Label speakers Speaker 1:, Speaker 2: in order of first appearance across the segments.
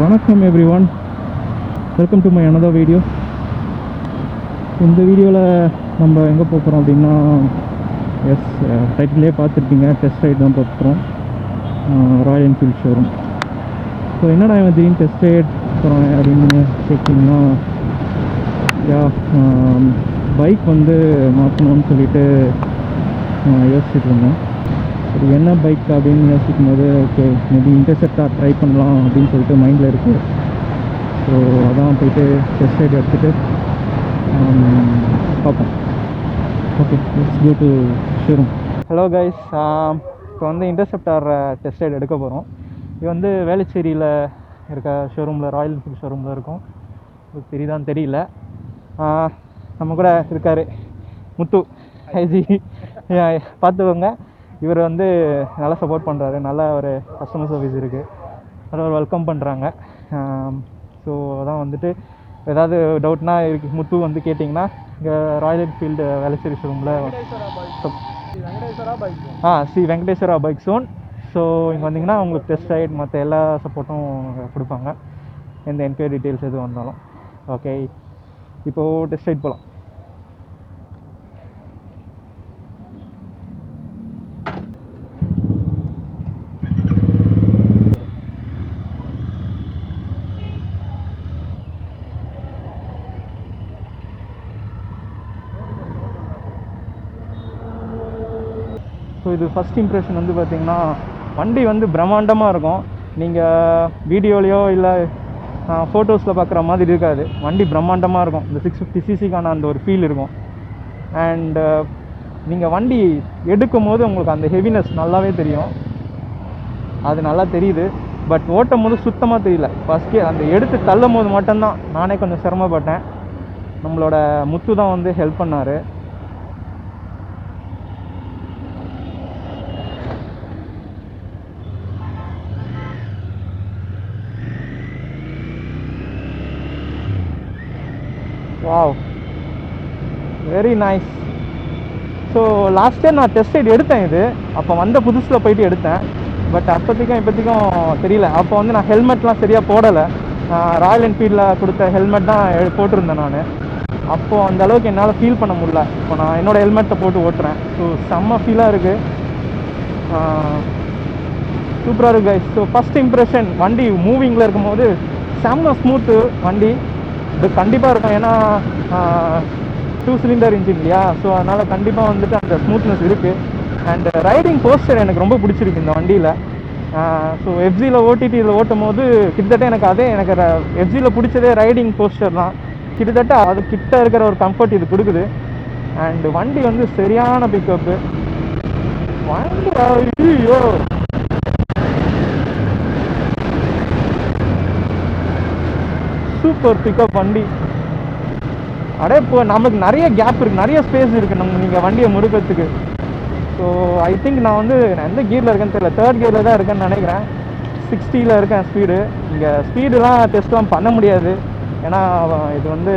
Speaker 1: வணக்கம் every one, welcome to my another video. இந்த வீடியோவில் நம்ம எங்கே போகிறோம் அப்படின்னா, டைட்டிலே பார்த்துருப்பீங்க, டெஸ்ட் ரைட் தான் பார்க்குறோம், ராயல் என்ஃபீல்ட் ஷோரூம். ஸோ என்னடா இவன் திடீர்னு டெஸ்ட் ரைட் போகிறோம் அப்படின்னு கேட்டிங்கன்னா, பைக் வந்து மாற்றணும்னு சொல்லிட்டு யோசிச்சுட்டு இருந்தேன். அது என்ன பைக் அப்படின்னு யோசிக்கும் போது, ஓகே மேபி இன்டர்செப்டார் ட்ரை பண்ணலாம் அப்படின்னு சொல்லிட்டு மைண்டில் இருக்குது. ஸோ அதான் போயிட்டு டெஸ்ட் ரைட் எடுத்துகிட்டு பார்ப்போம். Okay, let's go to showroom. Hello guys, இப்போ வந்து இன்டர்செப்டார் டெஸ்ட் ரைட் எடுக்க போகிறோம். இது வந்து வேளச்சேரியில் இருக்க ஷோரூமில், ராயல் என்ஃபீல்ட் ஷோரூமில் இருக்கும். உங்களுக்கு தெரியுதான்னு தெரியல. நம்ம கூட இருக்கார் முத்து ஐஜி, பார்த்துக்கோங்க. இவர் வந்து நல்லா சப்போர்ட் பண்ணுறாரு, நல்ல ஒரு கஸ்டமர் சர்வீஸ் இருக்குது, நல்லா ஒரு வெல்கம் பண்ணுறாங்க. ஸோ அதான் வந்துட்டு ஏதாவது டவுட்னா முத்து வந்து கேட்டிங்கன்னா, இங்கே ராயல் என்ஃபீல்டு வேளச்சேரி ஷோரூமில் Sri Venkateswara bike zone. So இங்கே வந்தீங்கன்னா உங்களுக்கு டெஸ்ட் ரைட் மற்ற எல்லா சப்போர்ட்டும் கொடுப்பாங்க, எந்த என்கொயரி டீட்டெயில்ஸ் எதுவும் வந்தாலும். ஓகே, இப்போது டெஸ்ட் ரைட் போகலாம். ஸோ இது ஃபஸ்ட் இம்ப்ரெஷன் வந்து பார்த்திங்கன்னா, வண்டி வந்து பிரம்மாண்டமாக இருக்கும். நீங்கள் வீடியோலையோ இல்லை ஃபோட்டோஸில் பார்க்குற மாதிரி இருக்காது. வண்டி பிரம்மாண்டமாக இருக்கும். இந்த 650cc அந்த ஒரு ஃபீல் இருக்கும். அண்டு நீங்கள் வண்டி எடுக்கும் போது உங்களுக்கு அந்த ஹெவினஸ் நல்லாவே தெரியும். அது நல்லா தெரியுது. பட் ஓட்டும் போது சுத்தமாக தெரியல. ஃபஸ்ட்டு அந்த எடுத்து தள்ளும் போது மட்டும்தான் நானே கொஞ்சம் சிரமப்பட்டேன். நம்மளோட முத்து தான் வந்து ஹெல்ப் பண்ணார். Wow, very nice. So last time நான் டெஸ்ட் ரைட் எடுத்தேன். இது அப்போ வந்த புதுசில் போயிட்டு எடுத்தேன். பட் இப்போதைக்கும் தெரியல. அப்போ வந்து நான் ஹெல்மெட்லாம் சரியாக போடலை. ராயல் என்ஃபீல்டில் கொடுத்த ஹெல்மெட் தான் போட்டிருந்தேன் நான். அப்போது அந்த அளவுக்கு என்னால் ஃபீல் பண்ண முடியல. இப்போ நான் என்னோடய ஹெல்மெட்டை போட்டு ஓட்டுறேன். ஸோ செம்ம ஃபீலாக இருக்குது, சூப்பராக இருக்குது கைஸ். ஸோ ஃபஸ்ட் இம்ப்ரெஷன், வண்டி மூவிங்கில் இருக்கும்போது செம்ம ஸ்மூத்து வண்டி. இது கண்டிப்பாக இருக்கும், ஏன்னா 2 சிலிண்டர் இன்ஜின் இல்லையா. ஸோ அதனால் கண்டிப்பாக வந்துட்டு அந்த ஸ்மூத்னஸ் இருக்குது. அண்ட் ரைடிங் போஸ்டர் எனக்கு ரொம்ப பிடிச்சிருக்கு இந்த வண்டியில். ஸோ எஃப்ஜியில் ஓட்டிடியில் ஓட்டும் போது கிட்டத்தட்ட எனக்கு எஃப்ஜியில் பிடிச்சதே ரைடிங் போஸ்டர் தான். கிட்டத்தட்ட அது கிட்ட இருக்கிற ஒரு கம்ஃபர்ட் இது கொடுக்குது. அண்டு வண்டி வந்து சரியான பிக்கப்பு வண்டி. ஐயோ, சூப்பர் பிக்கப் வண்டி. இப்போ நமக்கு நிறைய கேப் இருக்குது, நிறைய ஸ்பேஸ் இருக்குது நீங்கள் வண்டியை முறுக்கிறதுக்கு. ஸோ ஐ திங்க் நான் எந்த கியரில் இருக்கேன்னு தெரியல, 3rd கியரில் தான் இருக்கேன்னு நினைக்கிறேன். 60ல் இருக்கேன் ஸ்பீடு. இங்கே ஸ்பீடுலாம் டெஸ்ட்லாம் பண்ண முடியாது, ஏன்னா இது வந்து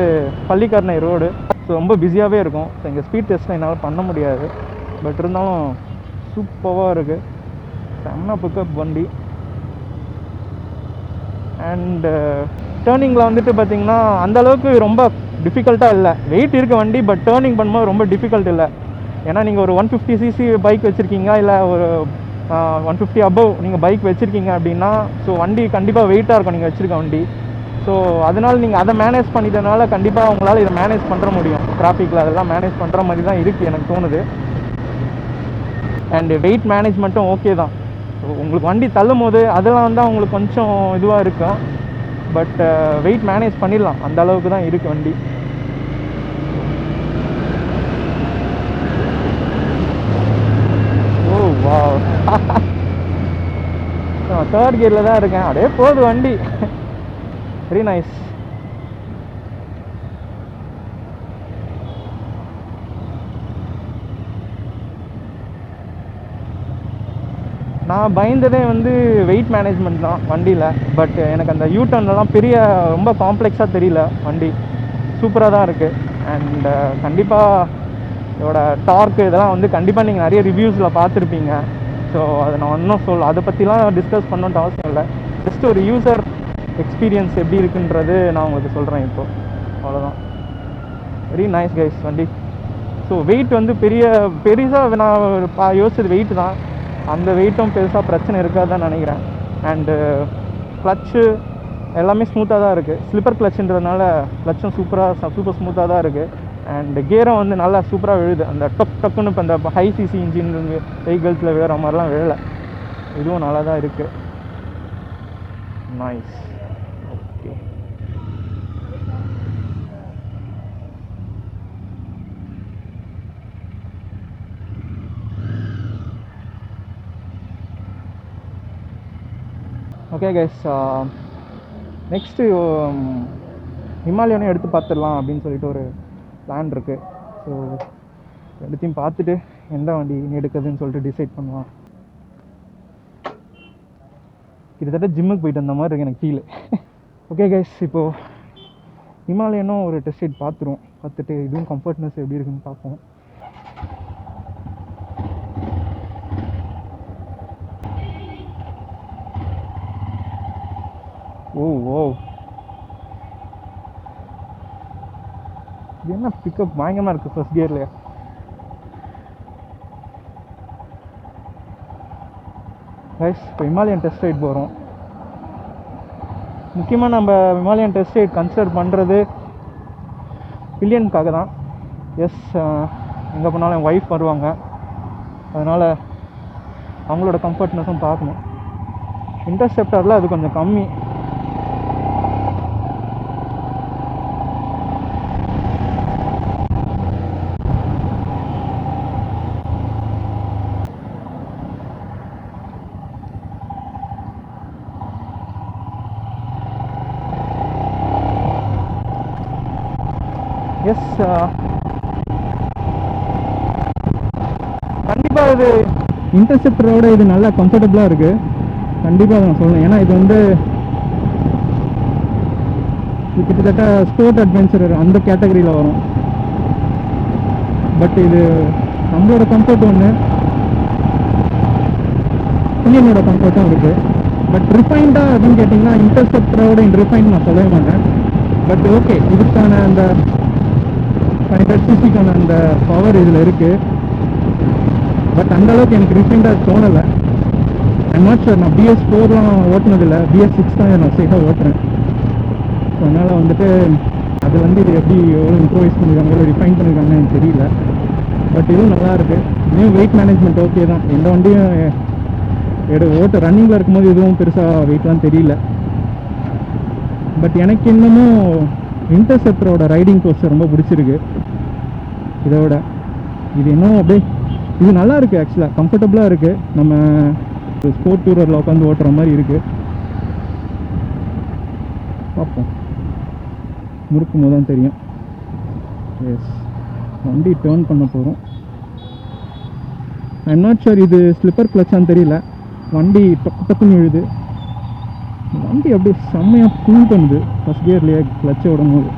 Speaker 1: பள்ளிக்கரணை ரோடு. ஸோ ரொம்ப பிஸியாகவே இருக்கும். ஸோ இங்கே ஸ்பீட் டெஸ்ட்லாம் என்னால் பண்ண முடியாது. பட் இருந்தாலும் சூப்பராக இருக்குது, செம்ம பிக்கப் வண்டி. அண்டு டேர்னிங்கில் வந்துட்டு பார்த்திங்கன்னா அந்தளவுக்கு ரொம்ப டிஃபிகல்ட்டாக இல்லை. வெயிட் இருக்க வண்டி, பட் டேர்னிங் பண்ணும்போது ரொம்ப டிஃபிகல்ட் இல்லை. ஏன்னா நீங்கள் ஒரு 150cc பைக் வச்சுருக்கீங்க, இல்லை ஒரு 150 அபவ் நீங்கள் பைக் வச்சுருக்கீங்க அப்படின்னா, ஸோ வண்டி கண்டிப்பாக வெயிட்டாக இருக்கும் நீங்கள் வச்சுருக்க வண்டி. ஸோ அதனால் நீங்கள் அதை மேனேஜ் பண்ணிட்டனால கண்டிப்பாக உங்களால் இதை மேனேஜ் பண்ணுற முடியும். டிராஃபிக்கில் அதெல்லாம் மேனேஜ் பண்ணுற மாதிரி தான் இருக்குது எனக்கு தோணுது. அண்டு வெயிட் மேனேஜ்மெண்ட்டும் ஓகே தான். ஸோ உங்களுக்கு வண்டி தள்ளும் போது அதெல்லாம் வந்து உங்களுக்கு கொஞ்சம் இதுவாக இருக்கும். பட் வெயிட் மேனேஜ் பண்ணிடலாம், அந்த அளவுக்கு தான் இருக்குது வண்டி. ஓ வாவ், நான் 3rd கியரில் தான் இருக்கேன். அப்படியே போகுது வண்டி, வெரி நைஸ். நான் பயந்ததே வந்து வெயிட் மேனேஜ்மெண்ட் தான் வண்டியில். பட் எனக்கு அந்த யூடர்ன்லாம் ரொம்ப காம்ப்ளெக்ஸாக தெரியல. வண்டி சூப்பராக தான் இருக்குது. அண்ட் கண்டிப்பாக இதோட டார்க்கு இதெல்லாம் வந்து கண்டிப்பாக நீங்கள் நிறைய ரிவ்யூஸில் பார்த்துருப்பீங்க. ஸோ அதை நான் இன்னும் அதை பற்றிலாம் டிஸ்கஸ் பண்ணணுன்ட்டு அவசியம் இல்லை. ஜஸ்ட் ஒரு யூசர் எக்ஸ்பீரியன்ஸ் எப்படி இருக்குன்றது நான் உங்களுக்கு சொல்கிறேன் இப்போ. அவ்வளோதான். வெரி நைஸ் கைஸ் வண்டி. ஸோ வெயிட் வந்து பெருசாக நான் யோசிச்சது வெயிட் தான். அந்த வெயிட்டும் பெருசாக பிரச்சனை இருக்காதுன்னு நினைக்கிறேன். அண்டு கிளச்சு எல்லாமே ஸ்மூத்தாக தான் இருக்குது. ஸ்லிப்பர் கிளச்சுன்றதுனால கிளச்சும் சூப்பர் ஸ்மூத்தாக தான் இருக்குது. அண்ட் கியரும் வந்து நல்லா சூப்பராக விழுது. அந்த டக்குன்னு இப்போ இந்த ஹை சிசி இன்ஜின் வெஹிக்கிள்ஸில் விழுற மாதிரிலாம் விழலை. இதுவும் நல்லா தான் இருக்குது. Nice. Okay. Okay guys, next ஹிமாலயனும் எடுத்து பார்த்துடலாம் அப்படின்னு சொல்லிட்டு ஒரு பிளான் இருக்குது. ஸோ எடுத்தையும் பார்த்துட்டு எந்த வண்டி எடுக்குதுன்னு சொல்லிட்டு டிசைட் பண்ணுவான். கிட்டத்தட்ட ஜிம்முக்கு போயிட்டு வந்த மாதிரி இருக்குது எனக்கு ஃபீல். ஓகே கைஸ், இப்போது ஹிமாலயனும் ஒரு டெஸ்ட் ரைட் பார்த்துட்டு இதுவும் கம்ஃபர்ட்னஸ் எப்படி இருக்குன்னு பார்ப்போம். ஓ இது என்ன பிக்கப் பயங்கரமாக இருக்குது ஃபர்ஸ்ட் கியர்லையே. கைஸ், இப்போ ஹிமாலயன் டெஸ்ட் ரைட் போகிறோம். முக்கியமாக நம்ம ஹிமாலயன் டெஸ்ட் ரைட் கன்சிடர் பண்ணுறது பில்லியனுக்காக தான். எஸ், எங்கே போனாலும் என் ஒய்ஃப் வருவாங்க, அதனால் அவங்களோட கம்ஃபர்ட்னஸும் பார்க்கணும். இன்டர்செப்டரில் அது கொஞ்சம் கம்மி. எஸ், கண்டிப்பாக இது இன்டர்செப்டரோட இது நல்லா கம்ஃபர்டபுளாக இருக்குது. கண்டிப்பாக நான் சொல்லுவேன். ஏன்னா இது வந்து கிட்டத்தட்ட ஸ்போர்ட் அட்வென்ச்சர் அந்த கேட்டகரியில் வரும். பட் இது நம்மளோட கம்ஃபர்ட் ஒன்று, பில்லியனோட கம்ஃபர்ட்டும் இருக்குது. பட் ரிஃபைண்டாக அப்படின்னு கேட்டிங்கன்னா இன்டர்செப்டரோட ரிஃபைண்ட் நான் சொல்லவே மாட்டேன். பட் ஓகே, இதுக்கான அந்த 500 சிசிக்கான அந்த பவர் இதில் இருக்குது. பட் அந்தளவுக்கு எனக்கு ரிஃபைண்டாக தோணலை. I'm not sure. நான் BS4லாம் ஓட்டினதில்லை, BS6 தான் நான் சேஃபாக ஓட்டுறேன். ஸோ அதனால் வந்துட்டு அது வந்து இது எப்படி எவ்வளோ இம்ப்ரூவைஸ் பண்ணியிருக்காங்க, எவ்வளோ ரிஃபைன் பண்ணியிருக்காங்கன்னு எனக்கு தெரியல. பட் இதுவும் நல்லாயிருக்கு. இதுவும் வெயிட் மேனேஜ்மெண்ட் ஓகே தான். எந்த வண்டியும் ரன்னிங்கில் இருக்கும்போது எதுவும் பெருசாக வெயிட்லாம் தெரியல. பட் எனக்கு இன்னமும் இன்டர்செப்டரோட ரைடிங் போஸ்டர் ரொம்ப பிடிச்சிருக்கு இதோட. இது இன்னும் அப்படியே இது நல்லா இருக்குது. ஆக்சுவலாக கம்ஃபர்டபுளாக இருக்குது. நம்ம ஸ்போர்ட் டூரரில் உட்காந்து ஓட்டுற மாதிரி இருக்குது. பார்ப்போம், முறுக்கும் போது தான் தெரியும். எஸ், வண்டி டேர்ன் பண்ண போகிறோம். ஐம் நாட் ஷுர் இது ஸ்லிப்பர் கிளச்சான்னு தெரியல. வண்டி டக்குன்னு விழுது. வண்டி அப்படியே செம்மையாக புல் பண்ணுது ஃபஸ்ட் கியர்லேயே கிளச்சை விடும் போது.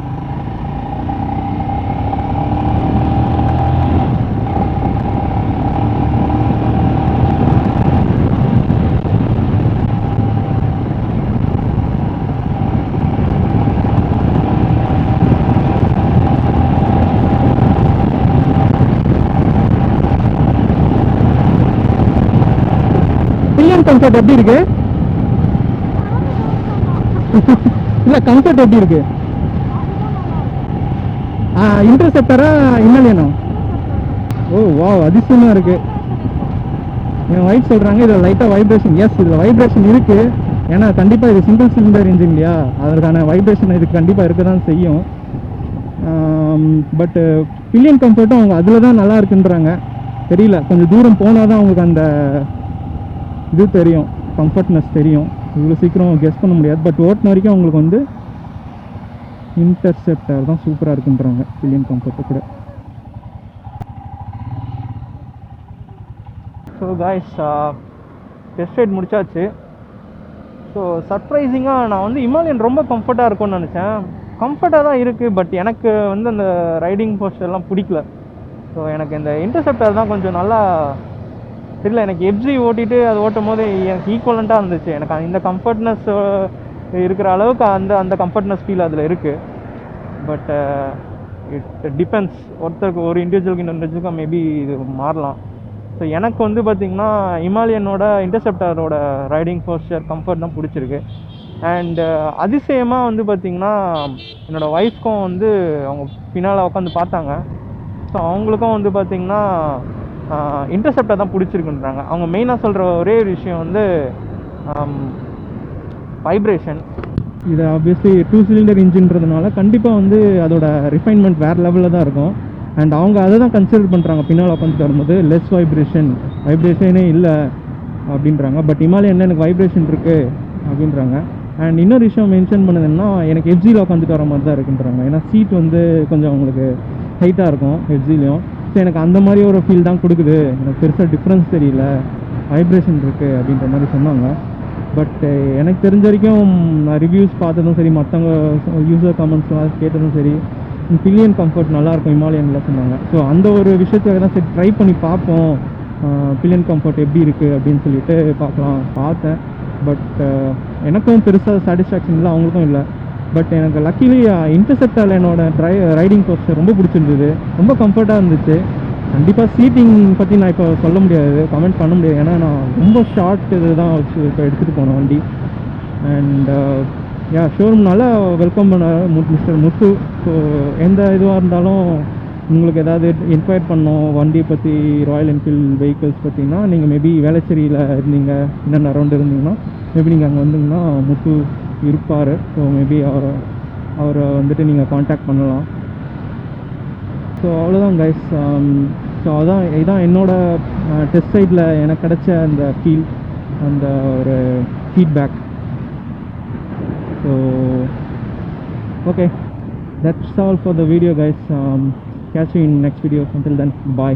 Speaker 1: பில்லியன் கம்ஃபர்ட் எப்படி இருக்கு? இல்லை, கம்ஃபர்ட் எப்படி இருக்கு? இன்டர்செப்டரா ஹிமாலயனா? ஓ வா, அதிசயமாக இருக்குது. என் ஒய்ஃப் சொல்கிறாங்க இதில் லைட்டாக வைப்ரேஷன். எஸ், இதில் வைப்ரேஷன் இருக்குது. ஏன்னா கண்டிப்பாக இது சிங்கிள் சிலிண்டர் இன்ஜின் இல்லையா, அதற்கான வைப்ரேஷன் இதுக்கு கண்டிப்பாக இருக்க தான் செய்யும். பட்டு பில்லியன் கம்ஃபர்ட்டும் அவங்க அதில் தான் நல்லா இருக்குன்றாங்க. தெரியல, கொஞ்சம் தூரம் போனால் தான் அவங்களுக்கு அந்த இது தெரியும், கம்ஃபர்ட்னஸ் தெரியும். இவ்வளோ சீக்கிரம் கெஸ் பண்ண முடியாது. பட் ஓட்டின வரைக்கும் அவங்களுக்கு வந்து இன்டர்செப்டர் தான் சூப்பராக இருக்குன்றாங்க பில்லியன் கம்ஃபர்ட்டை கூட. ஸோ காய்ஸ், டெஸ்ட் ரைட் முடிச்சாச்சு. ஸோ சர்ப்ரைசிங்காக நான் வந்து ஹிமாலயன் ரொம்ப கம்ஃபர்ட்டாக இருக்கும்னு நினச்சேன். கம்ஃபர்ட்டாக தான் இருக்குது. பட் எனக்கு வந்து அந்த ரைடிங் போஸ்டர்லாம் பிடிக்கல. ஸோ எனக்கு இந்த இன்டர்செப்டர் தான் கொஞ்சம் நல்லா தெரியல. எனக்கு எப்ஜி ஓட்டிட்டு அது ஓட்டும் போது எனக்கு ஈக்குவலண்ட்டாக இருந்துச்சு. எனக்கு இந்த கம்ஃபர்ட்னஸ் இருக்கிற அளவுக்கு அந்த அந்த கம்ஃபர்ட்னஸ் ஃபீல் அதில் இருக்குது. பட் இட் டிபெண்ட்ஸ், ஒருத்தருக்கு ஒரு இண்டிவிஜுவலுக்கு இண்டிவிஜுவலுக்கு மேபி இது மாறலாம். ஸோ எனக்கு வந்து பார்த்திங்கன்னா ஹிமாலயனோட இன்டர்செப்டாரோட ரைடிங் போஸ்டர் கம்ஃபர்ட் தான் பிடிச்சிருக்கு. அண்ட் அதிசயமாக வந்து பார்த்திங்கன்னா என்னோடய ஒய்ஃப்க்கும் வந்து அவங்க பின்னால் உட்காந்து பார்த்தாங்க. ஸோ அவங்களுக்கும் வந்து பார்த்திங்கன்னா இன்டர்செப்டார் தான் பிடிச்சிருக்குன்றாங்க. அவங்க மெயினாக சொல்கிற ஒரே விஷயம் வந்து வைப்ரேஷன். இது ஆப்வியஸ்லி 2 சிலிண்டர் இன்ஜின்றதுனால கண்டிப்பாக வந்து அதோட ரிஃபைன்மெண்ட் வேறு லெவலில் தான் இருக்கும். அண்ட் அவங்க அதை தான் கன்சிடர் பண்ணுறாங்க பின்னால் உட்காந்துட்டு வரும்போது. லெஸ் வைப்ரேஷனே இல்லை அப்படின்றாங்க. பட் ஹிமாலயனில் எனக்கு வைப்ரேஷன் இருக்குது அப்படின்றாங்க. அண்ட் இன்னொரு விஷயம் மென்ஷன் பண்ணதுன்னா எனக்கு எஃப்ஜியில் உட்காந்துட்டு வர மாதிரி தான் இருக்குன்றாங்க. ஏன்னா சீட் வந்து கொஞ்சம் அவங்களுக்கு ஹைட்டாக இருக்கும் எஃப்ஜிலையும். ஸோ எனக்கு அந்த மாதிரி ஒரு ஃபீல் தான் கொடுக்குது, எனக்கு பெருசாக டிஃப்ரென்ஸ் தெரியல, வைப்ரேஷன் இருக்குது அப்படின்ற மாதிரி சொன்னாங்க. பட் எனக்கு தெரிஞ்ச வரைக்கும் நான் ரிவ்யூஸ் பார்த்ததும் சரி, மற்றவங்க யூசர் கமெண்ட்ஸ்லாம் கேட்டதும் சரி, பில்லியன் கம்ஃபர்ட் நல்லாயிருக்கும் ஹிமாலயனில் சொன்னாங்க. ஸோ அந்த ஒரு விஷயத்துக்காக தான் சரி ட்ரை பண்ணி பார்ப்போம், பில்லியன் கம்ஃபர்ட் எப்படி இருக்குது அப்படின்னு சொல்லிட்டு பார்த்தேன். பட் எனக்கும் பெருசாக சாட்டிஸ்ஃபேக்ஷன் இல்லை, அவங்களுக்கும் இல்லை. பட் எனக்கு லக்கிலி இன்டர்செப்டாரில் என்னோடய ரைடிங் போஸ்டர் ரொம்ப பிடிச்சிருந்தது, ரொம்ப கம்ஃபர்ட்டாக இருந்துச்சு. கண்டிப்பாக சீட்டிங் பற்றி நான் இப்போ சொல்ல முடியாது, கமெண்ட் பண்ண முடியாது. ஏன்னா நான் ரொம்ப ஷார்ட் இது தான் வச்சு இப்போ எடுத்துகிட்டு போனேன் வண்டி. அண்ட் ஷோரூம்னால வெல்கம் பண்ண மிஸ்டர் முத்து. ஸோ எந்த இதுவாக இருந்தாலும் உங்களுக்கு ஏதாவது என்கொயர் பண்ணோம் வண்டியை பற்றி, ராயல் என்ஃபீல்டு வெஹிக்கிள்ஸ் பற்றினா, நீங்கள் மேபி வேளச்சேரியில் இருந்தீங்க, என்னென்ன அரௌண்ட் இருந்தீங்கன்னா மேபி நீங்கள் அங்கே வந்தீங்கன்னா முத்து இருப்பார். ஸோ மேபி அவரை வந்துட்டு நீங்கள் காண்டாக்ட் பண்ணலாம். ஸோ அவ்வளோதான் கைஸ். ஸோ இதான் என்னோடய டெஸ்ட் ரைடில் எனக்கு கிடைச்ச அந்த ஃபீல், அந்த ஒரு feedback. So okay, that's all for the video guys. Catch you in next video. Until then, bye.